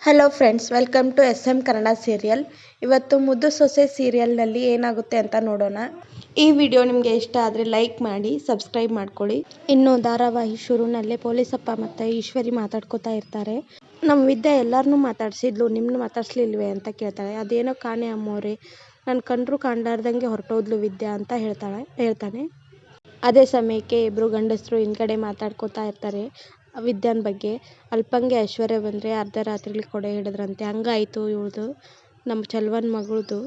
Hello friends, welcome to S M Kannada serial. ಇವತ್ತು ಮುದ್ದು ಸೊಸೆ ಸೀರಿಯಲ್ನಲ್ಲಿ ಏನಾಗುತ್ತೆ ಅಂತ ನೋಡೋಣ. ಈ ವಿಡಿಯೋ ನಿಮಗೆ ಇಷ್ಟ ಆದರೆ ಲೈಕ್ ಮಾಡಿ, ಸಬ್ಸ್ಕ್ರೈಬ್ ಮಾಡ್ಕೊಳ್ಳಿ. ಇನ್ನು ಧಾರಾವಾಹಿ ಶುರುನಲ್ಲೇ ಪೊಲೀಸಪ್ಪ ಮತ್ತು ಈಶ್ವರಿ ಮಾತಾಡ್ಕೋತಾ ಇರ್ತಾರೆ. ನಮ್ಮ ವಿದ್ಯೆ ಎಲ್ಲರನ್ನೂ ಮಾತಾಡ್ಸಿದ್ಲು, ನಿಮ್ಮನ್ನು ಮಾತಾಡ್ಸ್ಲಿಲ್ವೇ ಅಂತ ಕೇಳ್ತಾಳೆ. ಅದೇನೋ ಕಾಣೆ ಅಮ್ಮೋರೆ, ನನ್ನ ಕಂಡ್ರು ಕಾಣ್ಲಾರ್ದಂಗೆ ಹೊರಟೋದ್ಲು ವಿದ್ಯಾ ಅಂತ ಹೇಳ್ತಾನೆ. ಅದೇ ಸಮಯಕ್ಕೆ ಇಬ್ಬರು ಗಂಡಸರು ಹಿಂದ್ಗಡೆ ಮಾತಾಡ್ಕೋತಾ ಇರ್ತಾರೆ ವಿದ್ಯಾನ್ ಬಗ್ಗೆ. ಅಲ್ಪಂಗೆ ಐಶ್ವರ್ಯ ಬಂದರೆ ಅರ್ಧ ರಾತ್ರಿಲಿ ಕೊಡೆ ಹಿಡಿದ್ರಂತೆ. ಹಂಗಾಯಿತು ಇವಳ್ದು, ನಮ್ಮ ಚಲ್ವನ್ ಮಗಳದು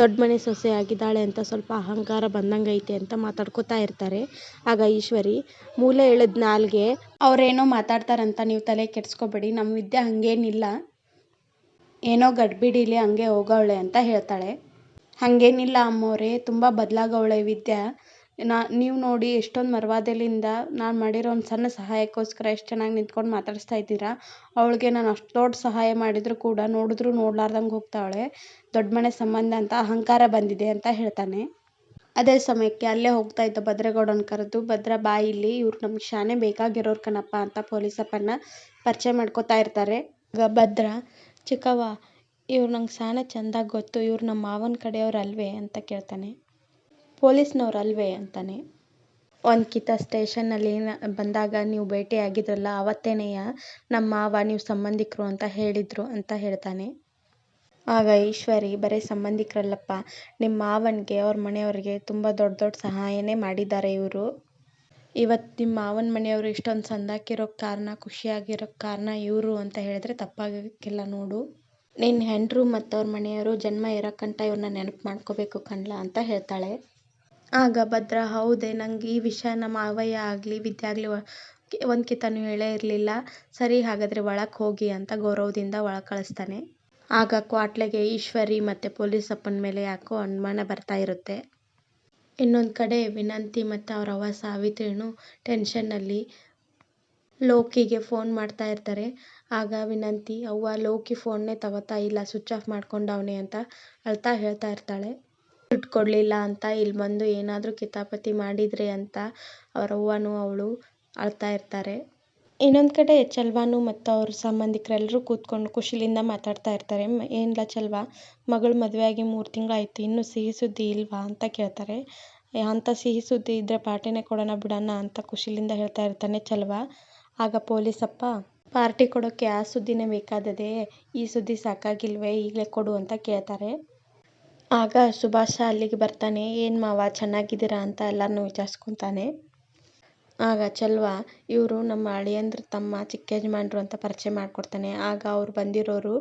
ದೊಡ್ಡ ಮನೆ ಸೊಸೆ ಆಗಿದ್ದಾಳೆ ಅಂತ ಸ್ವಲ್ಪ ಅಹಂಕಾರ ಬಂದಂಗೈತೆ ಅಂತ ಮಾತಾಡ್ಕೋತಾ ಇರ್ತಾರೆ. ಆಗ ಈಶ್ವರಿ, ಮೂಲೆ ಎಳೆದ ನಾಲ್ಗೆ, ಅವರೇನೋ ಮಾತಾಡ್ತಾರಂತ ನೀವು ತಲೆ ಕೆಡಿಸ್ಕೋಬೇಡಿ, ನಮ್ಮ ವಿದ್ಯೆ ಹಂಗೇನಿಲ್ಲ, ಏನೋ ಗಡ್ಬಿಡಿಲಿ ಹಂಗೆ ಹೋಗವಳೆ ಅಂತ ಹೇಳ್ತಾಳೆ. ಹಾಗೇನಿಲ್ಲ ಅಮ್ಮೋರೆ, ತುಂಬ ಬದಲಾಗವಳೆ ವಿದ್ಯಾ. ನೀವು ನೋಡಿ ಎಷ್ಟೊಂದು ಮರವಾದಲಿಂದ ನಾನು ಮಾಡಿರೋ ಒಂದು ಸಣ್ಣ ಸಹಾಯಕ್ಕೋಸ್ಕರ ಎಷ್ಟು ಚೆನ್ನಾಗಿ ನಿಂತ್ಕೊಂಡು ಮಾತಾಡಿಸ್ತಾ ಇದ್ದೀರಾ. ಅವಳಿಗೆ ನಾನು ಅಷ್ಟು ದೊಡ್ಡ ಸಹಾಯ ಮಾಡಿದರೂ ಕೂಡ ನೋಡಿದ್ರೂ ನೋಡ್ಲಾರ್ದಂಗೆ ಹೋಗ್ತಾವಳೆ. ದೊಡ್ಡ ಮನೆ ಸಂಬಂಧ ಅಂತ ಅಹಂಕಾರ ಬಂದಿದೆ ಅಂತ ಹೇಳ್ತಾನೆ. ಅದೇ ಸಮಯಕ್ಕೆ ಅಲ್ಲೇ ಹೋಗ್ತಾ ಇದ್ದ ಭದ್ರೇಗೌಡನ ಕರೆದು, ಭದ್ರ ಬಾ ಇಲ್ಲಿ, ಇವ್ರು ನಮ್ಗೆ ಶಾನೆ ಬೇಕಾಗಿರೋರು ಕಣಪ್ಪ ಅಂತ ಪೊಲೀಸಪ್ಪನ ಪರಿಚಯ ಮಾಡ್ಕೋತಾ ಇರ್ತಾರೆ. ಆಗ ಭದ್ರ, ಚಿಕ್ಕವ್ವ, ಇವ್ರು ನಂಗೆ ಶಾನೆ ಚೆಂದಾಗಿ ಗೊತ್ತು, ಇವ್ರು ನಮ್ಮ ಮಾವನ ಕಡೆಯವ್ರು ಅಲ್ವೇ ಅಂತ ಕೇಳ್ತಾನೆ. ಪೊಲೀಸ್ನವ್ರು ಅಲ್ವೇ ಅಂತಾನೆ. ಒಂದ್ಕಿತ ಸ್ಟೇಷನ್ನಲ್ಲಿ ಬಂದಾಗ ನೀವು ಭೇಟಿಯಾಗಿದ್ರಲ್ಲ, ಅವತ್ತೇನೆಯ ನಮ್ಮ ಮಾವ ನೀವು ಸಂಬಂಧಿಕರು ಅಂತ ಹೇಳಿದ್ರು ಅಂತ ಹೇಳ್ತಾನೆ. ಆಗ ಈಶ್ವರಿ, ಬರೀ ಸಂಬಂಧಿಕರಲ್ಲಪ್ಪ, ನಿಮ್ಮ ಮಾವನಿಗೆ ಅವ್ರ ಮನೆಯವ್ರಿಗೆ ತುಂಬ ದೊಡ್ಡ ದೊಡ್ಡ ಸಹಾಯನೇ ಮಾಡಿದ್ದಾರೆ ಇವರು. ಇವತ್ತು ನಿಮ್ಮ ಮಾವನ ಮನೆಯವರು ಇಷ್ಟೊಂದು ಸಂದಾಕಿರೋಕ್ಕೆ ಕಾರಣ, ಖುಷಿಯಾಗಿರೋಕ್ಕೆ ಕಾರಣ ಇವರು ಅಂತ ಹೇಳಿದ್ರೆ ತಪ್ಪಾಗಕ್ಕಿಲ್ಲ ನೋಡು. ನಿನ್ನ ಹೆಂಡರು ಮತ್ತು ಅವ್ರ ಮನೆಯವರು ಜನ್ಮ ಇರೋಕ್ಕಂಟ ಇವ್ರನ್ನ ನೆನಪು ಮಾಡ್ಕೋಬೇಕು ಕಣ್ಲ ಅಂತ ಹೇಳ್ತಾಳೆ. ಆಗ ಭದ್ರ, ಹೌದೇ, ನಂಗೆ ಈ ವಿಷಯ ನಮ್ಮ ಮಾವಯ್ಯ ಆಗಲಿ ವಿದ್ಯೆ ಆಗಲಿ ಒಂದ್ಕಿತನೂ ಹೇಳೇ ಇರಲಿಲ್ಲ. ಸರಿ, ಹಾಗಾದರೆ ಒಳಕ್ಕೆ ಹೋಗಿ ಅಂತ ಗೌರವದಿಂದ ಒಳಗೆ ಕಳಿಸ್ತಾನೆ. ಆಗ ಕ್ವಾಟ್ಲೆಗೆ ಈಶ್ವರಿ ಮತ್ತು ಪೊಲೀಸಪ್ಪನ ಮೇಲೆ ಯಾಕೋ ಅನುಮಾನ ಬರ್ತಾ ಇರುತ್ತೆ. ಇನ್ನೊಂದು ಕಡೆ ವಿನಂತಿ ಮತ್ತು ಅವ್ರ ಅವ್ವ ಸಾವಿತ್ರಿನೂ ಟೆನ್ಷನ್ನಲ್ಲಿ ಲೋಕಿಗೆ ಫೋನ್ ಮಾಡ್ತಾ ಇರ್ತಾರೆ. ಆಗ ವಿನಂತಿ, ಅವ್ವ ಲೋಕಿ ಫೋನ್ನೇ ತಗೋತಾ ಇಲ್ಲ, ಸ್ವಿಚ್ ಆಫ್ ಮಾಡ್ಕೊಂಡವನೆ ಅಂತ ಅಳ್ತಾ ಹೇಳ್ತಾ ಇರ್ತಾಳೆ. ದುಡ್ಡು ಕೊಡಲಿಲ್ಲ ಅಂತ ಇಲ್ಲಿ ಬಂದು ಏನಾದರೂ ಕಿತಾಪತಿ ಮಾಡಿದ್ರೆ ಅಂತ ಅವ್ರ ಅವ್ವನೂ ಅವಳು ಅಳ್ತಾ ಇರ್ತಾರೆ. ಇನ್ನೊಂದು ಕಡೆ ಚಲ್ವಾನು ಮತ್ತು ಅವ್ರ ಸಂಬಂಧಿಕರೆಲ್ಲರೂ ಕೂತ್ಕೊಂಡು ಖುಷಿಲಿಂದ ಮಾತಾಡ್ತಾ ಇರ್ತಾರೆ. ಏನಿಲ್ಲ ಚಲ್ವಾ, ಮಗಳು ಮದುವೆಯಾಗಿ 3 ತಿಂಗಳಾಯ್ತು, ಇನ್ನೂ ಸಿಹಿ ಸುದ್ದಿ ಇಲ್ವಾ ಅಂತ ಕೇಳ್ತಾರೆ. ಅಂಥ ಸಿಹಿ ಸುದ್ದಿ ಇದ್ದರೆ ಪಾರ್ಟಿನೇ ಕೊಡೋಣ ಬಿಡೋಣ ಅಂತ ಖುಷಿಲಿಂದ ಹೇಳ್ತಾ ಇರ್ತಾನೆ ಚಲ್ವಾ. ಆಗ ಪೊಲೀಸಪ್ಪ, ಪಾರ್ಟಿ ಕೊಡೋಕ್ಕೆ ಆ ಸುದ್ದಿನೇ ಬೇಕಾದದೆ, ಈ ಸುದ್ದಿ ಸಾಕಾಗಿಲ್ವೇ, ಈಗಲೇ ಕೊಡು ಅಂತ ಕೇಳ್ತಾರೆ. ಆಗ ಸುಭಾಷ ಅಲ್ಲಿಗೆ ಬರ್ತಾನೆ. ಏನು ಮಾವ, ಚೆನ್ನಾಗಿದ್ದೀರಾ ಅಂತ ಎಲ್ಲರನ್ನೂ ವಿಚಾರಿಸ್ಕೊತಾನೆ. ಆಗ ಚಲ್ವಾ, ಇವರು ನಮ್ಮ ಅಳಿಯಂದ್ರ ತಮ್ಮ ಚಿಕ್ಕ ಯಜಮಾನ್ರು ಅಂತ ಪರಿಚಯ ಮಾಡಿಕೊಡ್ತಾನೆ. ಆಗ ಅವ್ರು ಬಂದಿರೋರು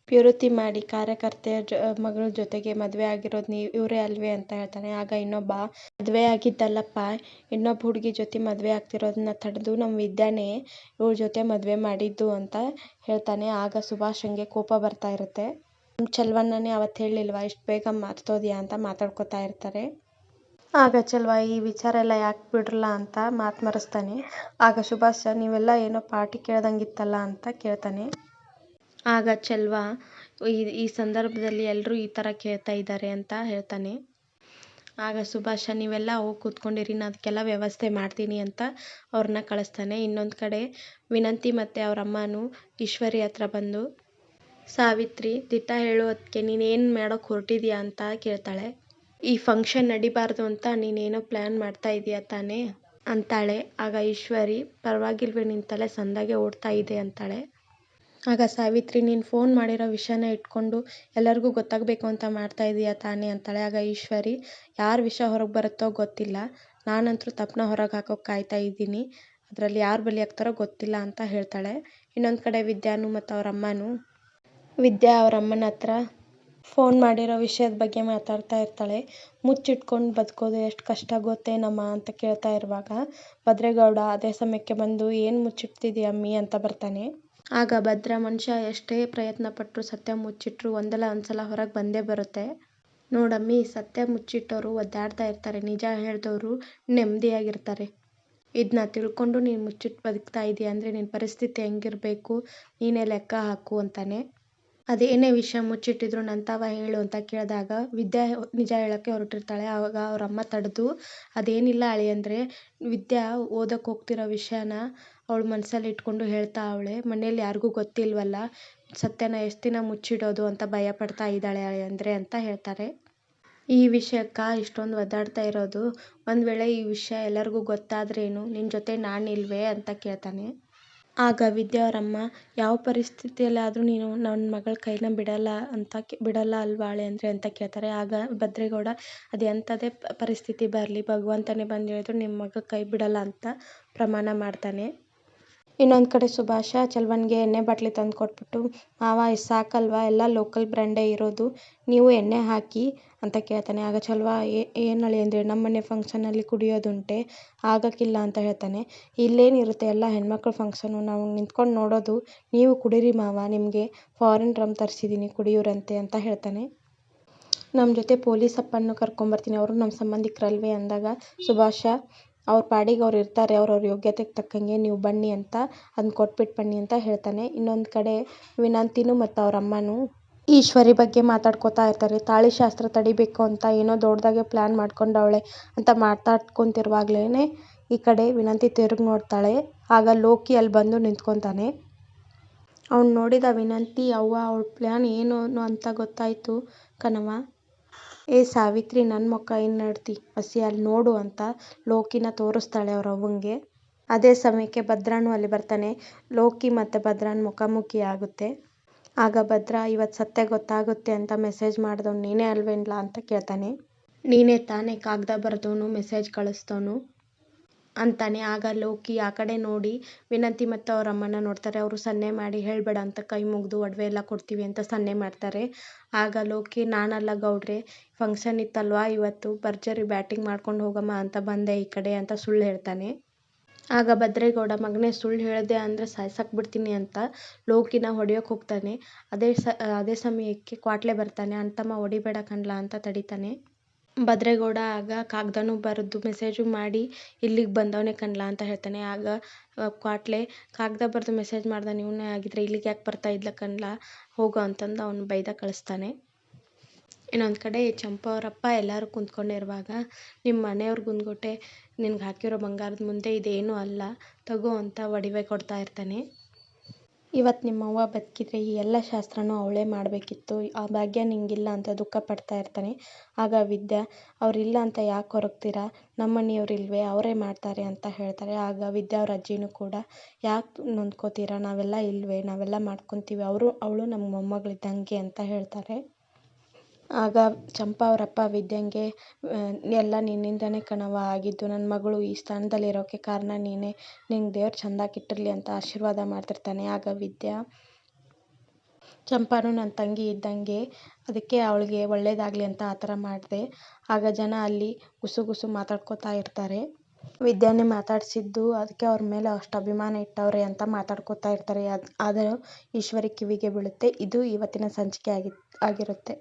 ಪ್ಯೂರಿತಿ ಮಾಡಿ ಕಾರ್ಯಕರ್ತೆಯ ಮಗಳ ಜೊತೆಗೆ ಮದುವೆ ಆಗಿರೋದು ಇವರೇ ಅಲ್ವೇ ಅಂತ ಹೇಳ್ತಾನೆ. ಆಗ ಇನ್ನೊಬ್ಬ, ಮದುವೆ ಆಗಿದ್ದಲ್ಲಪ್ಪ, ಇನ್ನೊಬ್ಬ ಹುಡುಗಿ ಜೊತೆ ಮದುವೆ ಆಗ್ತಿರೋದನ್ನ ತಡೆದು ನಮ್ಮ ವಿದ್ಯಾನೇ ಇವ್ರ ಜೊತೆ ಮದುವೆ ಮಾಡಿದ್ದು ಅಂತ ಹೇಳ್ತಾನೆ. ಆಗ ಸುಭಾಷಂಗೆ ಕೋಪ ಬರ್ತಾ ಇರುತ್ತೆ. ನಮ್ಮ ಚಲ್ವಣ್ಣನೇ ಅವತ್ತು ಹೇಳಿಲ್ವಾ, ಇಷ್ಟು ಬೇಗ ಮರ್ತೋದ್ಯಾ ಅಂತ ಮಾತಾಡ್ಕೋತಾ ಇರ್ತಾರೆ. ಆಗ ಚಲ್ವ, ಈ ವಿಚಾರ ಎಲ್ಲ ಯಾಕೆ ಬಿಡ್ರಲ್ಲ ಅಂತ ಮಾತು ಮರೆಸ್ತಾನೆ. ಆಗ ಸುಭಾಷ, ನೀವೆಲ್ಲ ಏನೋ ಪಾರ್ಟಿ ಕೇಳ್ದಂಗಿತ್ತಲ್ಲ ಅಂತ ಕೇಳ್ತಾನೆ. ಆಗ ಚಲ್ವ, ಈ ಸಂದರ್ಭದಲ್ಲಿ ಎಲ್ಲರೂ ಈ ಥರ ಕೇಳ್ತಾ ಇದ್ದಾರೆ ಅಂತ ಹೇಳ್ತಾನೆ. ಆಗ ಸುಭಾಷ, ನೀವೆಲ್ಲ ಹೋಗಿ ಕೂತ್ಕೊಂಡಿರಿ, ನಾನು ಅದಕ್ಕೆಲ್ಲ ವ್ಯವಸ್ಥೆ ಮಾಡ್ತೀನಿ ಅಂತ ಅವ್ರನ್ನ ಕಳಿಸ್ತಾನೆ. ಇನ್ನೊಂದು ಕಡೆ ವಿನಂತಿ ಮತ್ತು ಅವ್ರ ಅಮ್ಮನೂ ಈಶ್ವರಿ ಹತ್ರ ಬಂದು, ಸಾವಿತ್ರಿ, ದಿಟ್ಟ ಹೇಳೋದಕ್ಕೆ ನೀನೇನು ಮಾಡೋಕ್ಕೆ ಹೊರಟಿದ್ಯಾ ಅಂತ ಕೇಳ್ತಾಳೆ. ಈ ಫಂಕ್ಷನ್ ನಡಿಬಾರ್ದು ಅಂತ ನೀನೇನೋ ಪ್ಲ್ಯಾನ್ ಮಾಡ್ತಾ ಇದೀಯಾ ತಾನೇ ಅಂತಾಳೆ. ಆಗ ಈಶ್ವರಿ, ಪರವಾಗಿಲ್ವೇ, ನಿನ್ನ ತಲೆ ಸಂದಾಗೆ ಓಡ್ತಾ ಇದೆ ಅಂತಾಳೆ. ಆಗ ಸಾವಿತ್ರಿ, ನೀನು ಫೋನ್ ಮಾಡಿರೋ ವಿಷಯನ ಇಟ್ಕೊಂಡು ಎಲ್ಲರಿಗೂ ಗೊತ್ತಾಗಬೇಕು ಅಂತ ಮಾಡ್ತಾ ಇದೀಯಾ ತಾನೇ ಅಂತಾಳೆ. ಆಗ ಈಶ್ವರಿ, ಯಾರ ವಿಷಯ ಹೊರಗೆ ಬರುತ್ತೋ ಗೊತ್ತಿಲ್ಲ, ನಾನಂತೂ ತಪ್ಪನ್ನ ಹೊರಗೆ ಹಾಕೋಕೆ ಕಾಯ್ತಾ ಇದ್ದೀನಿ, ಅದರಲ್ಲಿ ಯಾರು ಬಲಿಯಾಗ್ತಾರೋ ಗೊತ್ತಿಲ್ಲ ಅಂತ ಹೇಳ್ತಾಳೆ. ಇನ್ನೊಂದು ಕಡೆ ವಿದ್ಯಾನು ಮತ್ತು ಅವ್ರ ಅಮ್ಮನೂ ವಿದ್ಯಾ ಅವ್ರ ಅಮ್ಮನ ಹತ್ರ ಫೋನ್ ಮಾಡಿರೋ ವಿಷಯದ ಬಗ್ಗೆ ಮಾತಾಡ್ತಾ ಇರ್ತಾಳೆ. ಮುಚ್ಚಿಟ್ಕೊಂಡು ಬದುಕೋದು ಎಷ್ಟು ಕಷ್ಟ ಗೊತ್ತೇನಮ್ಮ ಅಂತ ಕೇಳ್ತಾ ಇರುವಾಗ ಭದ್ರೇಗೌಡ ಅದೇ ಸಮಯಕ್ಕೆ ಬಂದು, ಏನು ಮುಚ್ಚಿಡ್ತಿದ್ದೀಯ ಅಮ್ಮಿ ಅಂತ ಬರ್ತಾನೆ. ಆಗ ಭದ್ರ, ಮನುಷ್ಯ ಎಷ್ಟೇ ಪ್ರಯತ್ನ ಪಟ್ಟರು ಸತ್ಯ ಮುಚ್ಚಿಟ್ರು ಒಂದಲ್ಲ ಒಂದ್ಸಲ ಹೊರಗೆ ಬಂದೇ ಬರುತ್ತೆ ನೋಡಮ್ಮಿ, ಸತ್ಯ ಮುಚ್ಚಿಟ್ಟವರು ಒದ್ದಾಡ್ತಾ ಇರ್ತಾರೆ, ನಿಜ ಹೇಳಿದವರು ನೆಮ್ಮದಿಯಾಗಿರ್ತಾರೆ. ಇದನ್ನ ತಿಳ್ಕೊಂಡು ನೀನು ಮುಚ್ಚಿಟ್ಟು ಬದುಕ್ತಾ ಇದೀಯ ಅಂದರೆ ನಿನ್ನ ಪರಿಸ್ಥಿತಿ ಹೆಂಗಿರಬೇಕು ನೀನೇ ಲೆಕ್ಕ ಹಾಕು ಅಂತಾನೆ. ಅದೇನೇ ವಿಷಯ ಮುಚ್ಚಿಟ್ಟಿದ್ರು ನಂತವ ಹೇಳು ಅಂತ ಕೇಳಿದಾಗ ವಿದ್ಯಾ ನಿಜ ಹೇಳೋಕ್ಕೆ ಹೊರಟಿರ್ತಾಳೆ. ಆವಾಗ ಅವ್ರ ಅಮ್ಮ ತಡೆದು, ಅದೇನಿಲ್ಲ ಅಳಿಯಂದ್ರೆ, ವಿದ್ಯಾ ಓದಕ್ಕೆ ಹೋಗ್ತಿರೋ ವಿಷಯನ ಅವಳು ಮನಸ್ಸಲ್ಲಿ ಇಟ್ಕೊಂಡು ಹೇಳ್ತಾ ಅವಳೆ, ಮನೇಲಿ ಯಾರಿಗೂ ಗೊತ್ತಿಲ್ವಲ್ಲ, ಸತ್ಯನ ಎಷ್ಟು ದಿನ ಮುಚ್ಚಿಡೋದು ಅಂತ ಭಯ ಪಡ್ತಾ ಇದ್ದಾಳೆ ಅಂದರೆ ಅಂತ ಹೇಳ್ತಾರೆ. ಈ ವಿಷಯಕ್ಕೆ ಇಷ್ಟೊಂದು ಒದ್ದಾಡ್ತಾ ಇರೋದು, ಒಂದು ವೇಳೆ ಈ ವಿಷಯ ಎಲ್ಲರಿಗೂ ಗೊತ್ತಾದ್ರೇನು, ನಿನ್ನ ಜೊತೆ ನಾನಿಲ್ವೇ ಅಂತ ಕೇಳ್ತಾನೆ. ಆಗ ವಿದ್ಯಾ ಅವರಮ್ಮ, ಯಾವ ಪರಿಸ್ಥಿತಿಯಲ್ಲಾದರೂ ನೀನು ನನ್ನ ಮಗಳ ಕೈನ ಬಿಡಲ್ಲ ಅಲ್ವಾಳೆ ಅಂದರೆ ಅಂತ ಕೇಳ್ತಾರೆ. ಆಗ ಭದ್ರೇಗೌಡ, ಅದು ಎಂಥದೇ ಪರಿಸ್ಥಿತಿ ಬರಲಿ, ಭಗವಂತನೇ ಬಂದು ಹೇಳಿದ್ರು ನಿಮ್ಮ ಮಗ ಕೈ ಬಿಡಲ್ಲ ಅಂತ ಪ್ರಮಾಣ ಮಾಡ್ತಾನೆ. ಇನ್ನೊಂದು ಕಡೆ ಸುಭಾಷ ಚೆಲುವನಿಗೆ ಎಣ್ಣೆ ಬಾಟ್ಲಿ ತಂದು ಕೊಟ್ಬಿಟ್ಟು, ಮಾವ ಇದು ಸಾಕಲ್ವಾ, ಎಲ್ಲ ಲೋಕಲ್ ಬ್ರ್ಯಾಂಡೇ ಇರೋದು, ನೀವು ಎಣ್ಣೆ ಹಾಕಿ ಅಂತ ಕೇಳ್ತಾನೆ. ಆಗ ಚೆಲುವ, ಏನು ಅಳಿಯಂದ್ರೆ ನಮ್ಮನೆ ಫಂಕ್ಷನಲ್ಲಿ ಕುಡಿಯೋದುಂಟೆ, ಆಗಕ್ಕಿಲ್ಲ ಅಂತ ಹೇಳ್ತಾನೆ. ಇಲ್ಲೇನಿರುತ್ತೆ, ಎಲ್ಲ ಹೆಣ್ಮಕ್ಳು ಫಂಕ್ಷನು, ನಾವು ನಿಂತ್ಕೊಂಡು ನೋಡೋದು, ನೀವು ಕುಡೀರಿ ಮಾವ, ನಿಮಗೆ ಫಾರಿನ್ ರಮ್ ತರಿಸಿದ್ದೀನಿ ಕುಡಿಯೋರಂತೆ ಅಂತ ಹೇಳ್ತಾನೆ. ನಮ್ಮ ಜೊತೆ ಪೊಲೀಸ್ ಅಪ್ಪನ್ನು ಕರ್ಕೊಂಬರ್ತೀನಿ, ಅವರು ನಮ್ಮ ಸಂಬಂಧಿಕರಲ್ವೇ ಅಂದಾಗ ಸುಭಾಷ, ಅವ್ರ ಪಾಡಿಗೆ ಅವ್ರು ಇರ್ತಾರೆ, ಅವ್ರವ್ರ ಯೋಗ್ಯತೆಗೆ ತಕ್ಕಂಗೆ ನೀವು ಬನ್ನಿ ಅಂತ ಅದನ್ನ ಕೊಟ್ಬಿಟ್ಟು ಬನ್ನಿ ಅಂತ ಹೇಳ್ತಾನೆ. ಇನ್ನೊಂದು ಕಡೆ ವಿನಂತಿನೂ ಮತ್ತು ಅವ್ರ ಅಮ್ಮನೂ ಈಶ್ವರಿ ಬಗ್ಗೆ ಮಾತಾಡ್ಕೋತಾ ಇರ್ತಾರೆ. ತಾಳಿ ಶಾಸ್ತ್ರ ತಡಿಬೇಕು ಅಂತ ಏನೋ ದೊಡ್ಡದಾಗೆ ಪ್ಲ್ಯಾನ್ ಮಾಡ್ಕೊಂಡವಳೆ ಅಂತ ಮಾತಾಡ್ಕೊತಿರುವಾಗಲೇ ಈ ಕಡೆ ವಿನಂತಿ ತಿರುಗಿ ನೋಡ್ತಾಳೆ. ಆಗ ಲೋಕಿ ಅಲ್ಲಿ ಬಂದು ನಿಂತ್ಕೊತಾನೆ. ಅವ್ನು ನೋಡಿದ ವಿನಂತಿ, ಅವ್ವ ಅವಳ ಪ್ಲ್ಯಾನ್ ಏನು ಅಂತ ಗೊತ್ತಾಯ್ತು ಕಣವ್ವ. ಏ ಸಾವಿತ್ರಿ, ನನ್ನ ಮುಖ ಏನು ನಡ್ತಿ ಹಸಿ ಅಲ್ಲಿ ನೋಡು ಅಂತ ಲೋಕಿನ ತೋರಿಸ್ತಾಳೆ ಅವ್ರ ಅವ್ವಂಗೆ. ಅದೇ ಸಮಯಕ್ಕೆ ಭದ್ರನೂ ಅಲ್ಲಿ ಬರ್ತಾನೆ. ಲೋಕಿ ಮತ್ತು ಭದ್ರನ ಮುಖಾಮುಖಿ ಆಗುತ್ತೆ. ಆಗ ಭದ್ರ, ಇವತ್ತು ಸತ್ಯ ಗೊತ್ತಾಗುತ್ತೆ ಅಂತ ಮೆಸೇಜ್ ಮಾಡಿದವನು ನೀನೇ ಅಲ್ವೇನ್ಲ ಅಂತ ಕೇಳ್ತಾನೆ. ನೀನೇ ತಾನೇ ಕಾಗದ ಬರೆದವನು, ಮೆಸೇಜ್ ಕಳಿಸ್ದವನು ಅಂತಾನೆ. ಆಗ ಲೋಕಿ ಆ ಕಡೆ ನೋಡಿ ವಿನಂತಿ ಮತ್ತು ಅವ್ರ ಅಮ್ಮನ ನೋಡ್ತಾರೆ. ಅವರು ಸನ್ನೆ ಮಾಡಿ ಹೇಳಬೇಡ ಅಂತ ಕೈ ಮುಗಿದು ಒಡವೆ ಎಲ್ಲ ಕೊಡ್ತೀವಿ ಅಂತ ಸನ್ನೆ ಮಾಡ್ತಾರೆ. ಆಗ ಲೋಕಿ, ನಾನಲ್ಲ ಗೌಡ್ರೆ, ಫಂಕ್ಷನ್ ಇತ್ತಲ್ವಾ ಇವತ್ತು, ಭರ್ಜರಿ ಬ್ಯಾಟಿಂಗ್ ಮಾಡ್ಕೊಂಡು ಹೋಗಮ್ಮ ಅಂತ ಬಂದೆ ಈ ಕಡೆ ಅಂತ ಸುಳ್ಳು ಹೇಳ್ತಾನೆ. ಆಗ ಭದ್ರೇಗೌಡ, ಮಗನೇ ಸುಳ್ಳು ಹೇಳಿದೆ ಅಂದರೆ ಸಾಯ್ಸಕ್ಕೆ ಬಿಡ್ತೀನಿ ಅಂತ ಲೋಕಿನ ಹೊಡೆಯೋಕೆ ಹೋಗ್ತಾನೆ. ಅದೇ ಸಮಯಕ್ಕೆ ಕ್ವಾಟ್ಲೆ ಬರ್ತಾನೆ. ಅಣ್ತಮ್ಮ ಹೊಡಿಬೇಡ ಕಣ್ಲ ಅಂತ ತಡಿತಾನೆ. ಭದ್ರೇಗೌಡ ಆಗ ಕಾಗ್ದನೂ ಬರೆದು ಮೆಸೇಜು ಮಾಡಿ ಇಲ್ಲಿಗೆ ಬಂದವನೇ ಕಣ್ಲ ಅಂತ ಹೇಳ್ತಾನೆ. ಆಗ ಕ್ವಾಟ್ಲೆ, ಕಾಗದ ಬರೆದು ಮೆಸೇಜ್ ಮಾಡ್ದ ಇವನೇ ಆಗಿದ್ರೆ ಇಲ್ಲಿಗೆ ಯಾಕೆ ಬರ್ತಾ ಇದ್ಲ ಕಣ್ಲ, ಹೋಗೋ ಅಂತಂದು ಅವನು ಬೈದ ಕಳಿಸ್ತಾನೆ. ಇನ್ನೊಂದು ಕಡೆ ಚಂಪಾ ಅವರಪ್ಪ ಎಲ್ಲರೂ ಕುಂತ್ಕೊಂಡಿರುವಾಗ, ನಿಮ್ಮ ಮನೆಯವ್ರ ಗುಂದ್ಗೊಟ್ಟೆ ನಿನ್ಗೆ ಹಾಕಿರೋ ಬಂಗಾರದ ಮುಂದೆ ಇದೇನೂ ಅಲ್ಲ, ತಗೋ ಅಂತ ಒಡವೆ ಕೊಡ್ತಾ ಇರ್ತಾನೆ. ಇವತ್ತು ನಿಮ್ಮವ್ವ ಬದುಕಿದ್ರೆ ಈ ಎಲ್ಲ ಶಾಸ್ತ್ರನೂ ಅವಳೇ ಮಾಡಬೇಕಿತ್ತು, ಆ ಭಾಗ್ಯ ನಿಂಗಿಲ್ಲ ಅಂತ ದುಃಖ ಪಡ್ತಾ ಇರ್ತಾನೆ. ಆಗ ವಿದ್ಯಾ, ಅವರಿಲ್ಲ ಅಂತ ಯಾಕೆ ಹೊರಗ್ತೀರಾ, ನಮ್ಮನೆಯವ್ರು ಇಲ್ವೇ, ಅವರೇ ಮಾಡ್ತಾರೆ ಅಂತ ಹೇಳ್ತಾರೆ. ಆಗ ವಿದ್ಯಾ ಅವ್ರ ಅಜ್ಜಿನೂ ಕೂಡ, ಯಾಕೆ ನೊಂದ್ಕೋತೀರಾ, ನಾವೆಲ್ಲ ಇಲ್ವೇ, ನಾವೆಲ್ಲ ಮಾಡ್ಕೊತೀವಿ, ಅವಳು ನಮ್ಮ ಮೊಮ್ಮಗಳಿದ್ದಂಗೆ ಅಂತ ಹೇಳ್ತಾರೆ. ಆಗ ಚಂಪಾ ಅವರಪ್ಪ ವಿದ್ಯಂಗೆ, ಎಲ್ಲ ನಿನ್ನಿಂದನೇ ಕಣವ್ವ ಆಗಿದ್ದು, ನನ್ನ ಮಗಳು ಈ ಸ್ಥಾನದಲ್ಲಿರೋಕ್ಕೆ ಕಾರಣ ನೀನೇ, ನಿಂಗೆ ದೇವ್ರು ಚೆಂದಾಗಿಟ್ಟಿರಲಿ ಅಂತ ಆಶೀರ್ವಾದ ಮಾಡ್ತಿರ್ತಾನೆ. ಆಗ ವಿದ್ಯಾ, ಚಂಪಾನು ನನ್ನ ತಂಗಿ ಇದ್ದಂಗೆ, ಅದಕ್ಕೆ ಅವಳಿಗೆ ಒಳ್ಳೇದಾಗಲಿ ಅಂತ ಆ ಥರ ಮಾಡಿದೆ. ಆಗ ಜನ ಅಲ್ಲಿ ಗುಸು ಮಾತಾಡ್ಕೋತಾ ಇರ್ತಾರೆ. ವಿದ್ಯಾನೇ ಮಾತಾಡಿಸಿದ್ದು, ಅದಕ್ಕೆ ಅವ್ರ ಮೇಲೆ ಅಷ್ಟು ಅಭಿಮಾನ ಇಟ್ಟವ್ರೆ ಅಂತ ಮಾತಾಡ್ಕೋತಾ ಇರ್ತಾರೆ. ಆದರೂ ಈಶ್ವರಿ ಕಿವಿಗೆ ಬೀಳುತ್ತೆ. ಇದು ಇವತ್ತಿನ ಸಂಚಿಕೆ ಆಗಿರುತ್ತೆ.